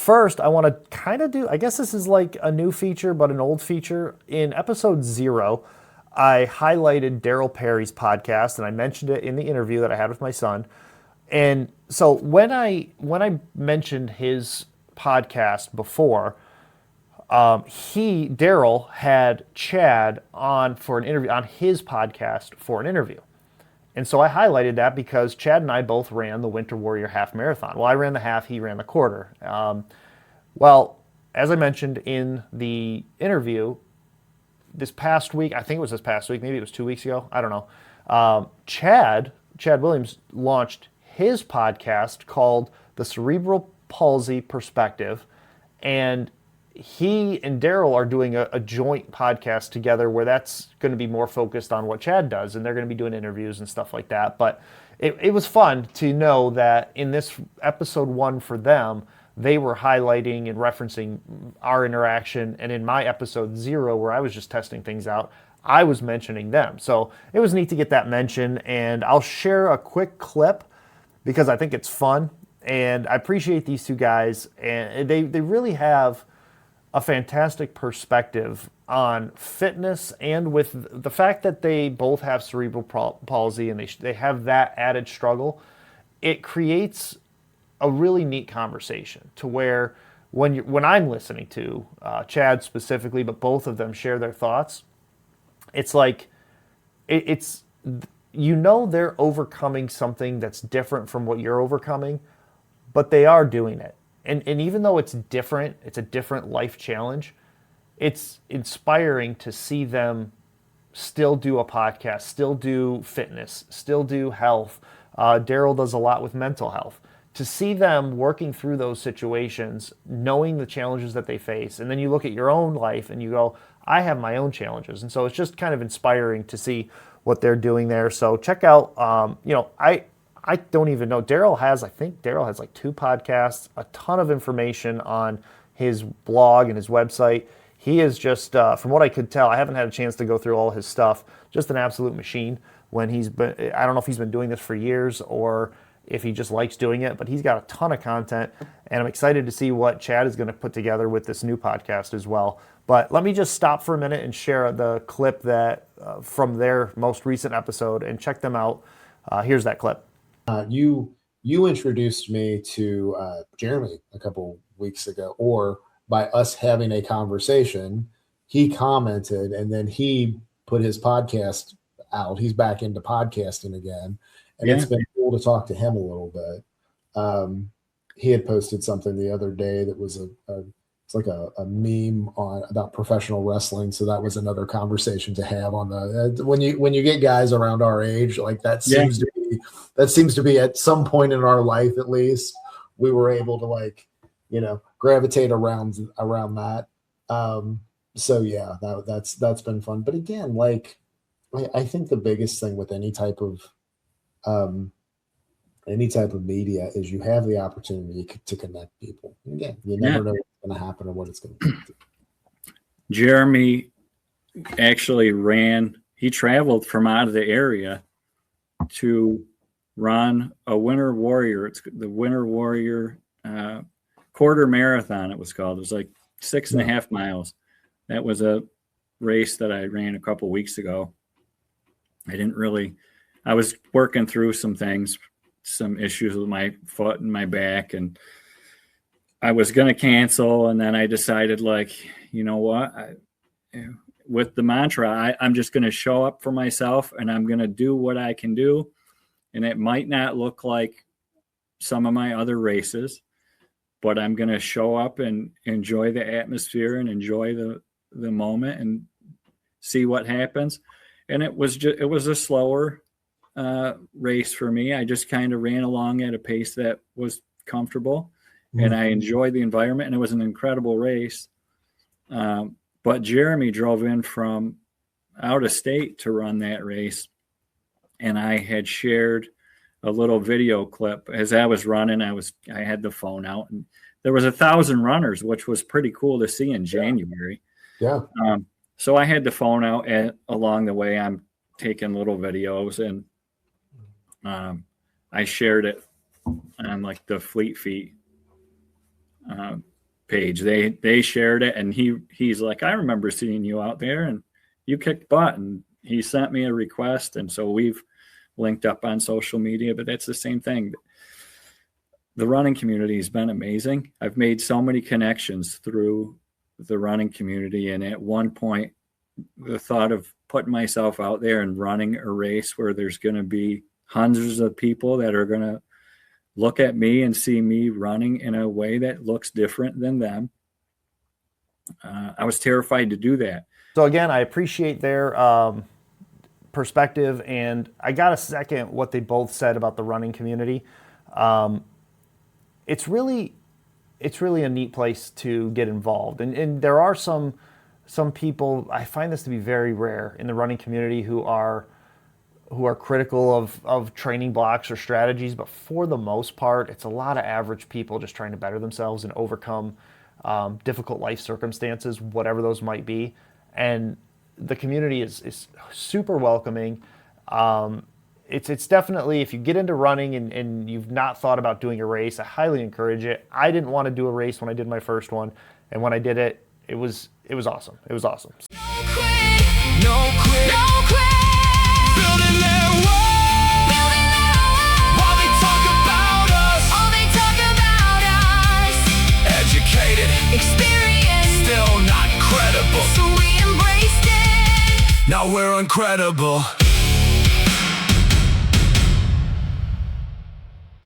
first, I want to kind of do, I guess this is like a new feature, but an old feature. In episode 0, I highlighted Daryl Perry's podcast, and I mentioned it in the interview that I had with my son. And so when I mentioned his podcast before, Daryl had Chad on for an interview on his podcast for an interview. And so I highlighted that because Chad and I both ran the Winter Warrior half marathon. Well, I ran the half, he ran the quarter. Well, as I mentioned in the interview, this past week, I think it was this past week, maybe it was 2 weeks ago, I don't know. Chad Williams launched his podcast called The Cerebral Palsy Perspective, and he and Daryl are doing a joint podcast together where that's going to be more focused on what Chad does, and they're going to be doing interviews and stuff like that. But it was fun to know that in this episode 1 for them, they were highlighting and referencing our interaction, and in my episode 0, where I was just testing things out, I was mentioning them. So it was neat to get that mention, and I'll share a quick clip because I think it's fun, and I appreciate these two guys, and they really have a fantastic perspective on fitness, and with the fact that they both have cerebral palsy and they have that added struggle, it creates a really neat conversation to where when I'm listening to Chad specifically, but both of them share their thoughts, it's like it's they're overcoming something that's different from what you're overcoming, but they are doing it. And even though it's different, it's a different life challenge, it's inspiring to see them still do a podcast, still do fitness, still do health. Daryl does a lot with mental health. To see them working through those situations, knowing the challenges that they face, and then you look at your own life and you go, I have my own challenges. And so it's just kind of inspiring to see what they're doing there. So check out, I don't even know. I think Daryl has like 2 podcasts, a ton of information on his blog and his website. He is just, from what I could tell, I haven't had a chance to go through all his stuff, just an absolute machine when I don't know if he's been doing this for years or if he just likes doing it, but he's got a ton of content, and I'm excited to see what Chad is going to put together with this new podcast as well. But let me just stop for a minute and share the clip that from their most recent episode, and check them out. Here's that clip. You introduced me to Jeremy a couple weeks ago, or by us having a conversation, he commented, and then he put his podcast out. He's back into podcasting again, and It's been cool to talk to him a little bit. He had posted something the other day that was it's like a meme about professional wrestling. So that was another conversation to have on the when you get guys around our age, like that seems to be at some point in our life, at least, we were able to gravitate around that. So yeah, that's been fun. But again, I think the biggest thing with any type of media is you have the opportunity to connect people. Again, you never know what's going to happen or what it's going to be. Jeremy actually he traveled from out of the area to run a Winter Warrior. It's the Winter Warrior quarter marathon, it was called. It was like 6.5 miles. That was a race that I ran a couple weeks ago. I was working through some things, some issues with my foot and my back, and I was going to cancel. And then I decided, you know what, with the mantra, I'm just going to show up for myself, and I'm going to do what I can do. And it might not look like some of my other races, but I'm going to show up and enjoy the atmosphere and enjoy the moment and see what happens. And it was a slower race for me. I just kind of ran along at a pace that was comfortable, and I enjoyed the environment, and it was an incredible race. But Jeremy drove in from out of state to run that race, and I had shared a little video clip as I was running. I had the phone out, and there was 1,000 runners, which was pretty cool to see in January. Yeah. So I had the phone out along the way. I'm taking little videos, and I shared it on the Fleet Feet page. They shared it, and he's like, I remember seeing you out there, and you kicked butt. And he sent me a request, and so we've linked up on social media. But that's the same thing. The running community has been amazing. I've made so many connections through the running community, and at one point, the thought of putting myself out there and running a race where there's going to be hundreds of people that are going to look at me and see me running in a way that looks different than them. I was terrified to do that. So again, I appreciate their perspective, and I got to second what they both said about the running community. It's really a neat place to get involved, and there are some people, I find this to be very rare in the running community, who are critical of training blocks or strategies, but for the most part, it's a lot of average people just trying to better themselves and overcome difficult life circumstances, whatever those might be. And the community is super welcoming. It's definitely, if you get into running and you've not thought about doing a race, I highly encourage it. I didn't want to do a race when I did my first one, and when I did it, it was awesome. It was awesome. No quit, no quit, no quit. Building their wall, building their wall. While they talk about us, all they talk about us. Educated, experienced, still not credible. So we embraced it. Now we're uncredible.